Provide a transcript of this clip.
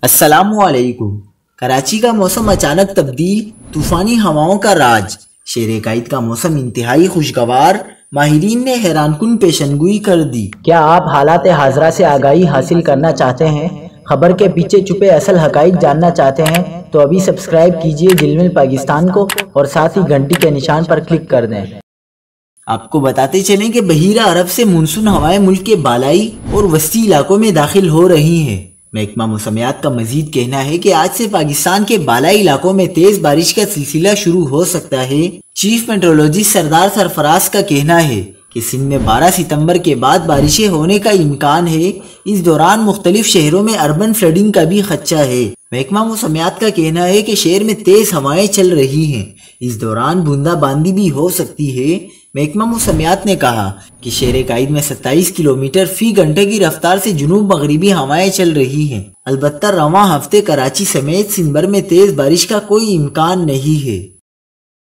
السلام علیکم۔ کراچی کا موسم اچانک تبدیل، طوفانی ہواؤں کا راج، شیر قائد کا موسم انتہائی خوشگوار، ماہرین نے حیران کن پیشنگوئی کر دی۔ کیا آپ حالات حاضرہ سے آگاہی حاصل کرنا چاہتے ہیں؟ خبر کے پیچھے چھپے اصل حقائق جاننا چاہتے ہیں تو ابھی سبسکرائب کیجئے جلمل پاکستان کو اور ساتھ ہی گھنٹی کے نشان پر کلک کر دیں۔ آپ کو بتاتے چلیں کہ بحیرہ عرب سے مونسون ہوائیں ملک کے بالائی اور وسطی علاقوں میں داخل ہو رہی ہیں۔ محکمہ موسمیات کا مزید کہنا ہے کہ آج سے پاکستان کے بالائی علاقوں میں تیز بارش کا سلسلہ شروع ہو سکتا ہے۔ چیف میٹرولوجسٹ سردار سرفراز کا کہنا ہے کہ سندھ میں 12 ستمبر کے بعد بارشیں ہونے کا امکان ہے۔ اس دوران مختلف شہروں میں اربن فلڈنگ کا بھی خدشہ ہے۔ محکمہ موسمیات کا کہنا ہے کہ شہر میں تیز ہوائیں چل رہی ہیں، اس دوران بوندا باندی بھی ہو سکتی ہے۔ محکمہ موسمیات نے کہا کہ شیر قائد میں 27 کلومیٹر فی گھنٹے کی رفتار سے جنوب مغربی ہوائیں چل رہی ہیں۔ البتہ رواں ہفتے کراچی سمیت سندھ بھر میں تیز بارش کا کوئی امکان نہیں ہے۔